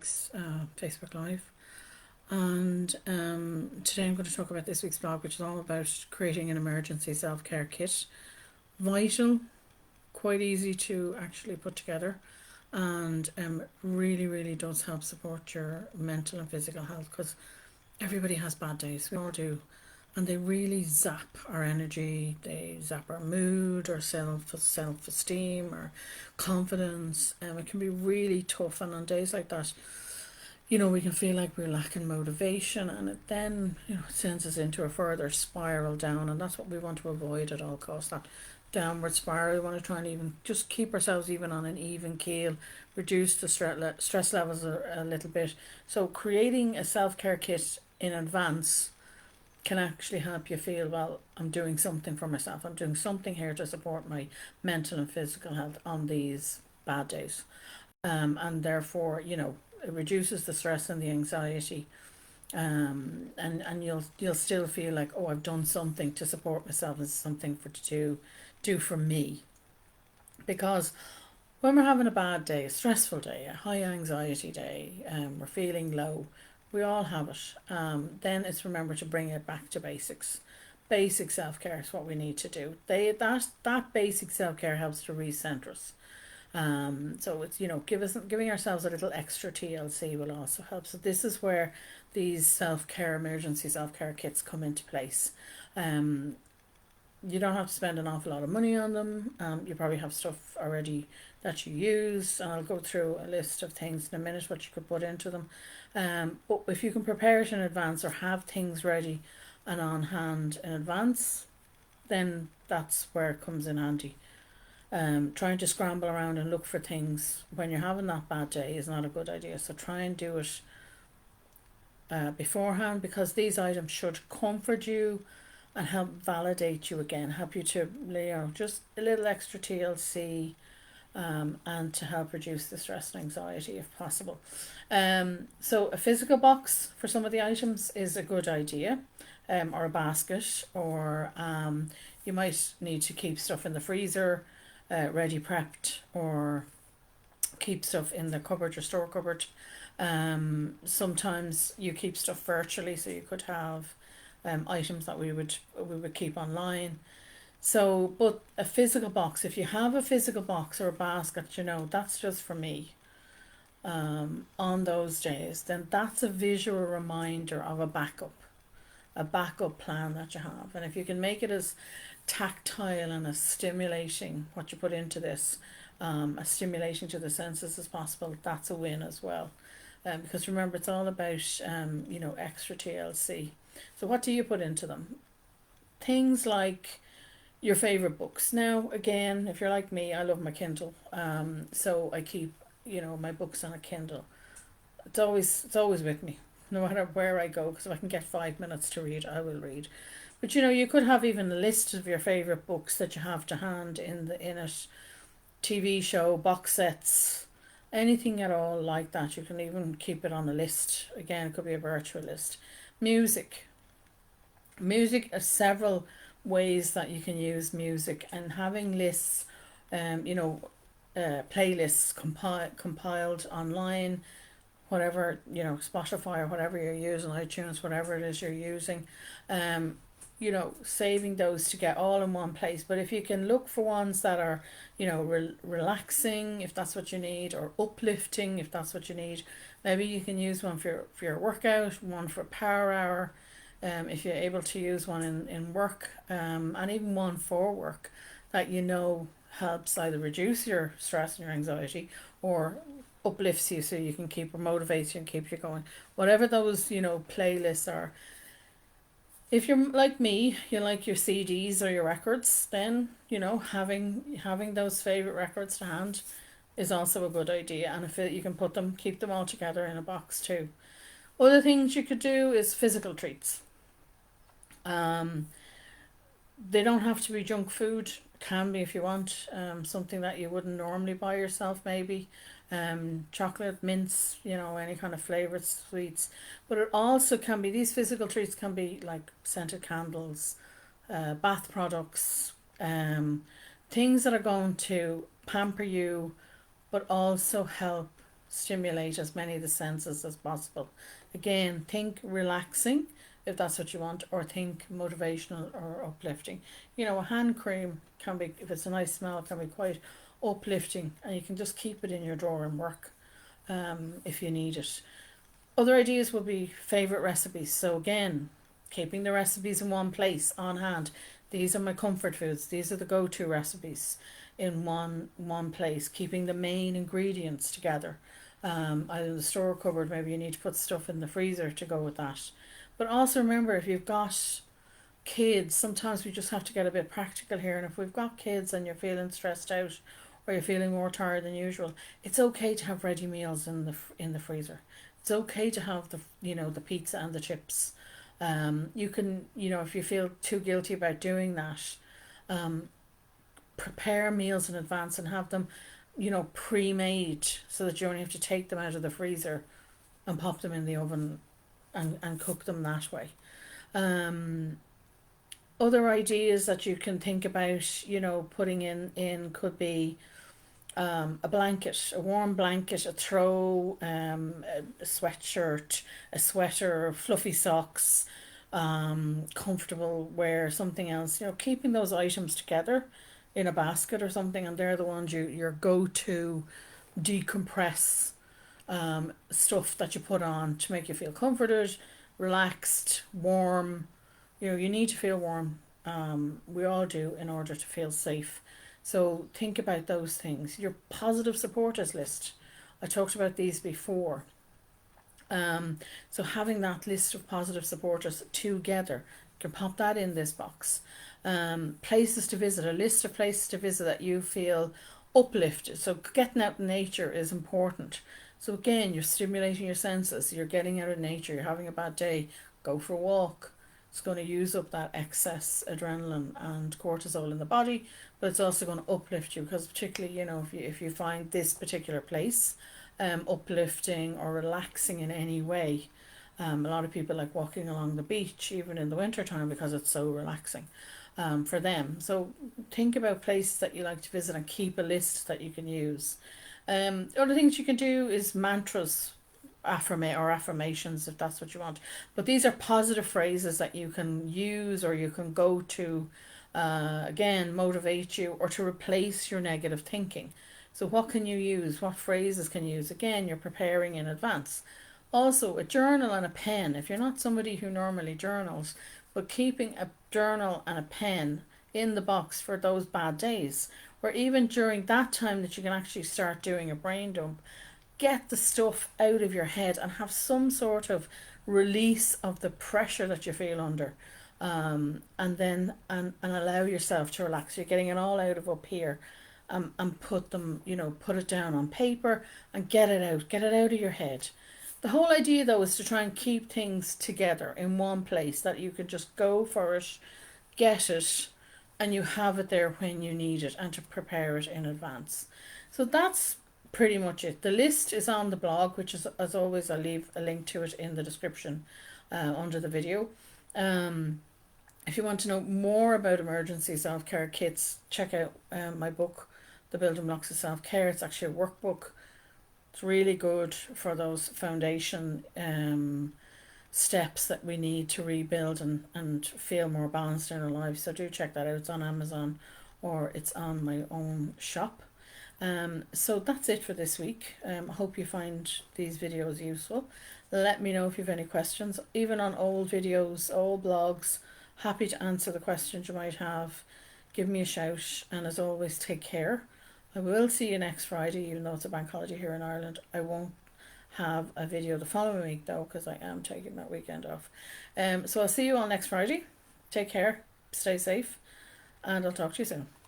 week's Facebook Live. And today I'm going to talk about this week's blog, which is all about creating an emergency self care kit. Vital, quite easy to actually put together, and really, really does help support your mental and physical health because everybody has bad days. We all do. And they really zap our energy, they zap our mood, our self esteem, our confidence. It can be really tough, and on days like that, we can feel like we're lacking motivation, and it then, sends us into a further spiral down, and that's what we want to avoid at all costs. That downward spiral. We want to try and even just keep ourselves even on an even keel, reduce the stress levels a little bit. So creating a self care kit in advance can actually help you feel, well, I'm doing something for myself. I'm doing something here to support my mental and physical health on these bad days. And therefore, it reduces the stress and the anxiety. And you'll still feel like, oh, I've done something to support myself and something to do for me. Because when we're having a bad day, a stressful day, a high anxiety day, we're feeling low, we all have it. Then it's remember to bring it back to basics. Basic self care is what we need to do. That basic self care helps to recenter us. So it's giving ourselves a little extra TLC will also help. So this is where these emergency self care kits come into place. You don't have to spend an awful lot of money on them. You probably have stuff already that you use, and I'll go through a list of things in a minute what you could put into them. But if you can prepare it in advance or have things ready and on hand in advance, then that's where it comes in handy. Trying to scramble around and look for things when you're having that bad day is not a good idea. So try and do it beforehand, because these items should comfort you and help validate you again, help you to, just a little extra TLC, and to help reduce the stress and anxiety if possible. So a physical box for some of the items is a good idea, or a basket, or you might need to keep stuff in the freezer, ready prepped, or keep stuff in the cupboard or store cupboard. Sometimes you keep stuff virtually, so you could have items that we would keep online. So, but a physical box, if you have a physical box or a basket, that's just for me. On those days, then that's a visual reminder of a backup plan that you have. And if you can make it as tactile and as stimulating what you put into this, as stimulating to the senses as possible, that's a win as well. Because remember, it's all about extra TLC. So what do you put into them? Things like your favorite books. Now, again, if you're like me, I love my Kindle. So I keep my books on a Kindle. It's always with me, no matter where I go. Because if I can get 5 minutes to read, I will read. But you could have even a list of your favorite books that you have to hand in it. TV show, box sets, anything at all like that. You can even keep it on a list. Again, it could be a virtual list. Music. Music are several ways that you can use music, and having lists, playlists compiled online, whatever, Spotify or whatever you're using, iTunes, whatever it is you're using, saving those to get all in one place. But if you can look for ones that are, relaxing, if that's what you need, or uplifting, if that's what you need, maybe you can use one for your workout, one for power hour, if you're able to use one in work, and even one for work that helps either reduce your stress and your anxiety, or uplifts you so you can keep, or motivates you and keep you going. Whatever those, playlists are. If you're like me, you like your CDs or your records, then, having those favorite records to hand is also a good idea. And if you can keep them all together in a box too. Other things you could do is physical treats. They don't have to be junk food. Can be if you want. Something that you wouldn't normally buy yourself, maybe. Chocolate, mints, any kind of flavoured sweets. But it also can be, these physical treats can be like scented candles, bath products, things that are going to pamper you, but also help stimulate as many of the senses as possible. Again, think relaxing if that's what you want, or think motivational or uplifting. You know, a hand cream can be, if it's a nice smell, can be quite uplifting, and you can just keep it in your drawer and work if you need it. Other ideas would be favorite recipes. So again, keeping the recipes in one place on hand. These are my comfort foods. These are the go-to recipes in one place. Keeping the main ingredients together. Either in the store cupboard, maybe you need to put stuff in the freezer to go with that. But also remember, if you've got kids, sometimes we just have to get a bit practical here. And if we've got kids and you're feeling stressed out, or you're feeling more tired than usual, it's okay to have ready meals in the freezer. It's okay to have the pizza and the chips. You can, if you feel too guilty about doing that, prepare meals in advance and have them, pre-made, so that you only have to take them out of the freezer and pop them in the oven and cook them that way. Other ideas that you can think about, putting in could be a blanket, a warm blanket, a throw, a sweatshirt, a sweater, fluffy socks, comfortable wear, something else. Keeping those items together in a basket or something, and they're the ones your go-to decompress stuff that you put on to make you feel comforted, relaxed, warm. You need to feel warm. We all do, in order to feel safe. So think about those things. Your positive supporters list. I talked about these before. So having that list of positive supporters together, you can pop that in this box. Places to visit, a list of places to visit that you feel uplifted. So getting out in nature is important. So again, you're stimulating your senses. You're getting out of nature. You're having a bad day. Go for a walk. It's going to use up that excess adrenaline and cortisol in the body, but it's also going to uplift you, because particularly, if you find this particular place uplifting or relaxing in any way, a lot of people like walking along the beach even in the winter time because it's so relaxing for them. So think about places that you like to visit and keep a list that you can use. Other things you can do is mantras, affirmations, if that's what you want. But these are positive phrases that you can use, or you can go to, again, motivate you, or to replace your negative thinking. So what can you use? What phrases can you use? Again, you're preparing in advance. Also, a journal and a pen. If you're not somebody who normally journals, but keeping a journal and a pen in the box for those bad days, or even during that time that you can actually start doing a brain dump, get the stuff out of your head and have some sort of release of the pressure that you feel under, and then and allow yourself to relax. You're getting it all out of up here, and put it down on paper and get it out of your head. The whole idea though is to try and keep things together in one place, that you can just go for it, get it, and you have it there when you need it, and to prepare it in advance. So that's pretty much it. The list is on the blog, which is, as always, I'll leave a link to it in the description under the video. If you want to know more about emergency self-care kits, check out my book, The Building Blocks of Self-Care. It's actually a workbook. It's really good for those foundation steps that we need to rebuild and feel more balanced in our lives. So do check that out. It's on Amazon, or it's on my own shop. So that's it for this week. I hope you find these videos useful. Let me know if you have any questions, even on old videos, old blogs. Happy to answer the questions you might have. Give me a shout, and as always, take care. I will see you next Friday, even though it's a bank holiday here in Ireland. I won't have a video the following week though, because I am taking that weekend off. So I'll see you all next Friday. Take care, stay safe, and I'll talk to you soon.